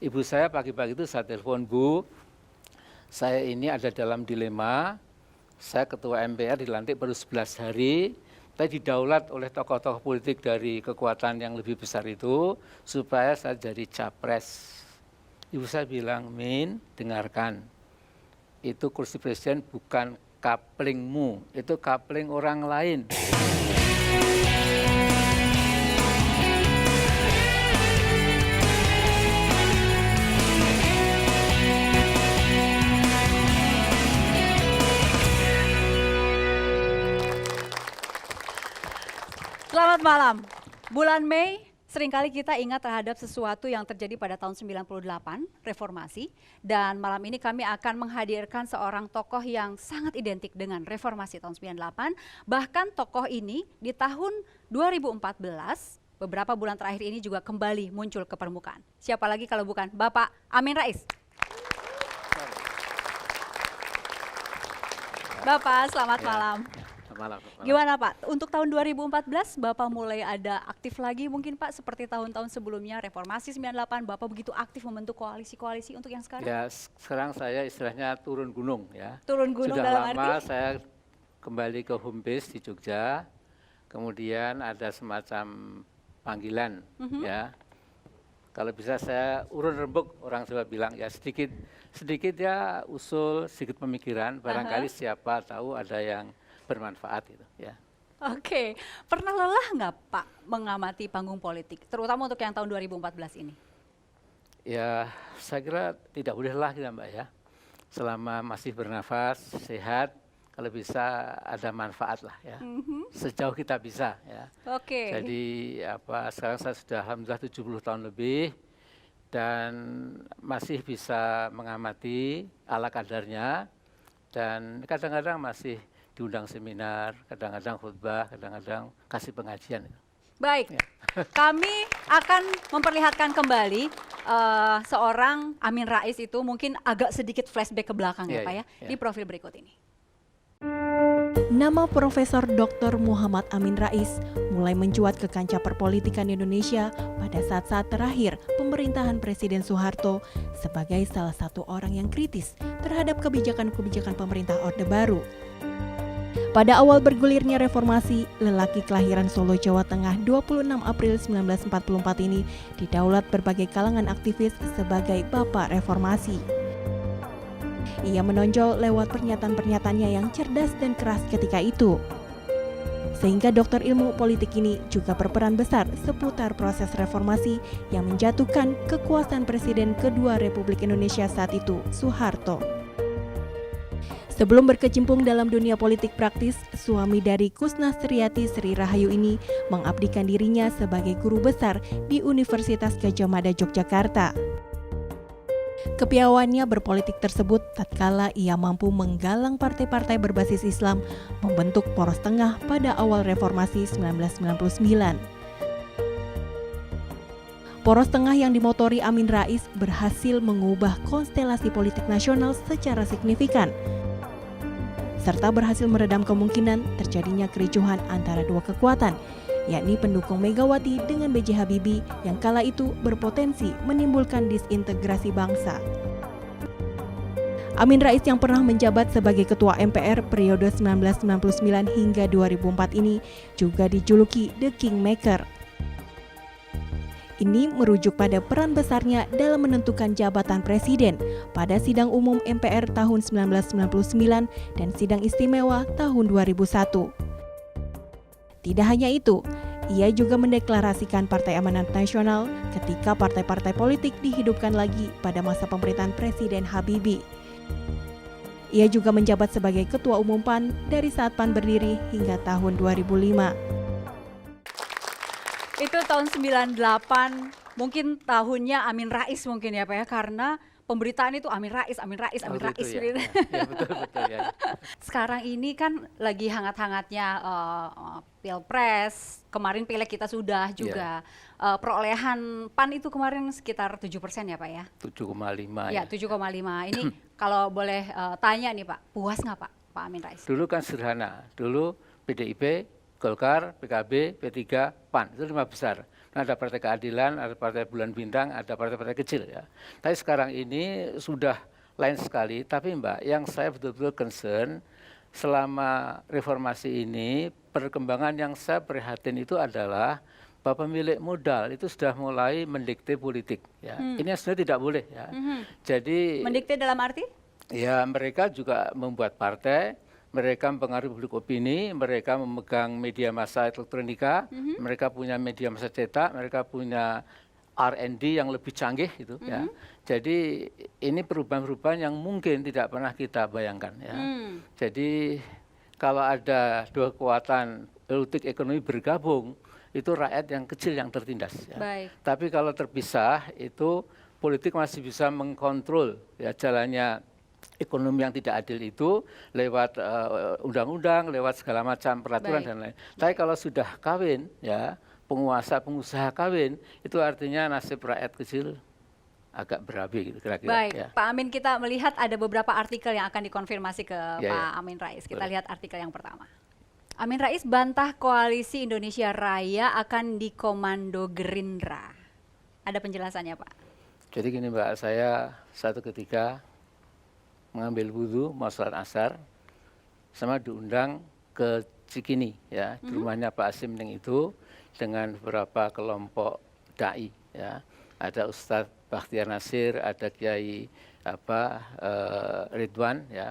Ibu saya pagi-pagi itu saya telepon, Bu, saya ini ada dalam dilema, saya ketua MPR dilantik baru 11 hari, tapi didaulat oleh tokoh-tokoh politik dari kekuatan yang lebih besar itu, supaya saya jadi capres. Ibu saya bilang, Min, dengarkan, itu kursi presiden bukan kaplingmu, itu kapling orang lain. Selamat malam. Bulan Mei seringkali kita ingat terhadap sesuatu yang terjadi pada tahun 98, reformasi. Dan malam ini kami akan menghadirkan seorang tokoh yang sangat identik dengan reformasi tahun 98. Bahkan tokoh ini di tahun 2014, beberapa bulan terakhir ini juga kembali muncul ke permukaan. Siapa lagi kalau bukan Bapak Amin Rais. Bapak, selamat malam. Malam. Gimana Pak, untuk tahun 2014 Bapak mulai ada aktif lagi mungkin Pak seperti tahun-tahun sebelumnya, reformasi 98, Bapak begitu aktif membentuk koalisi-koalisi untuk yang sekarang? Ya, sekarang saya istilahnya turun gunung ya. Turun gunung Sudah dalam lama arti? saya kembali ke home base di Jogja, kemudian ada semacam panggilan ya. Kalau bisa saya urun rembuk, orang Jawa bilang ya sedikit ya usul, sedikit pemikiran, barangkali siapa tahu ada yang bermanfaat itu ya. Oke, pernah lelah nggak Pak mengamati panggung politik, terutama untuk yang tahun 2014 ini? Ya, saya kira tidak boleh lelah kita Mbak ya. Selama masih bernafas, sehat, kalau bisa ada manfaat lah ya. Sejauh kita bisa ya. Oke. Jadi sekarang saya sudah alhamdulillah 70 tahun lebih dan masih bisa mengamati ala kadarnya dan kadang-kadang masih diundang seminar, kadang-kadang khutbah, kadang-kadang kasih pengajian. Baik, kami akan memperlihatkan kembali seorang Amin Rais itu mungkin agak sedikit flashback ke belakang ya Pak ya, di profil berikut ini. Nama Profesor Dr. Muhammad Amin Rais mulai mencuat ke kancah perpolitikan Indonesia pada saat-saat terakhir pemerintahan Presiden Soeharto sebagai salah satu orang yang kritis terhadap kebijakan-kebijakan pemerintah Orde Baru. Pada awal bergulirnya reformasi, lelaki kelahiran Solo, Jawa Tengah 26 April 1944 ini didaulat berbagai kalangan aktivis sebagai Bapak Reformasi. Ia menonjol lewat pernyataan-pernyataannya yang cerdas dan keras ketika itu. Sehingga doktor ilmu politik ini juga berperan besar seputar proses reformasi yang menjatuhkan kekuasaan Presiden kedua Republik Indonesia saat itu, Soeharto. Sebelum berkecimpung dalam dunia politik praktis, suami dari Kusnastriati Sri Rahayu ini mengabdikan dirinya sebagai guru besar di Universitas Gadjah Mada Yogyakarta. Kepiawaiannya berpolitik tersebut tatkala ia mampu menggalang partai-partai berbasis Islam membentuk Poros Tengah pada awal reformasi 1999. Poros Tengah yang dimotori Amin Rais berhasil mengubah konstelasi politik nasional secara signifikan, serta berhasil meredam kemungkinan terjadinya kericuhan antara dua kekuatan, yakni pendukung Megawati dengan B.J. Habibie yang kala itu berpotensi menimbulkan disintegrasi bangsa. Amin Rais yang pernah menjabat sebagai Ketua MPR periode 1999 hingga 2004 ini juga dijuluki The Kingmaker. Ini merujuk pada peran besarnya dalam menentukan jabatan presiden pada sidang umum MPR tahun 1999 dan sidang istimewa tahun 2001. Tidak hanya itu, ia juga mendeklarasikan Partai Amanat Nasional ketika partai-partai politik dihidupkan lagi pada masa pemerintahan Presiden Habibie. Ia juga menjabat sebagai Ketua Umum PAN dari saat PAN berdiri hingga tahun 2005. Itu tahun 98, mungkin tahunnya Amin Rais mungkin ya Pak ya, karena pemberitaan itu Amin Rais. Ya. Gitu. Ya, betul ya. Sekarang ini kan lagi hangat-hangatnya Pilpres, kemarin Pileg kita sudah juga. Perolehan PAN itu kemarin sekitar 7% ya Pak ya? 7,5 ya. 7,5. Ini kalau boleh tanya nih Pak, puas nggak Pak Amin Rais? Dulu kan sederhana, dulu PDIP, Golkar, PKB, P3, PAN, itu 5 besar. Ada Partai Keadilan, ada Partai Bulan Bintang, ada partai-partai kecil ya. Tapi sekarang ini sudah lain sekali. Tapi Mbak, yang saya betul-betul concern selama reformasi ini, perkembangan yang saya prihatin itu adalah bahwa pemilik modal itu sudah mulai mendikte politik. Ya. Ini sebenarnya tidak boleh. Ya. Jadi Mendikte dalam arti? ya mereka juga membuat partai, mereka mempengaruhi publik opini, mereka memegang media massa elektronika, mereka punya media massa cetak, mereka punya R&D yang lebih canggih gitu ya. Jadi ini perubahan-perubahan yang mungkin tidak pernah kita bayangkan ya. Jadi kalau ada dua kekuatan politik ekonomi bergabung, itu rakyat yang kecil yang tertindas ya. Baik. Tapi kalau terpisah itu politik masih bisa mengkontrol ya jalannya ekonomi yang tidak adil itu lewat undang-undang, lewat segala macam peraturan dan lain. Tapi kalau sudah kawin ya, pengusaha kawin, itu artinya nasib rakyat kecil agak berapi gitu kira-kira. Baik, Ya. Pak Amin, kita melihat ada beberapa artikel yang akan dikonfirmasi ke Ya, Pak ya. Amin Rais. Kita Boleh. lihat artikel yang pertama. Amin Rais bantah koalisi Indonesia Raya akan dikomando Gerindra. Ada penjelasannya, Pak? Jadi gini Mbak, saya satu ketika mengambil wudhu mau sholat asar, sama diundang ke Cikini ya, di rumahnya Pak Hasim Ning itu dengan beberapa kelompok dai ya. Ada Ustadz Bakhtiar Nasir, ada Kiai Ridwan ya,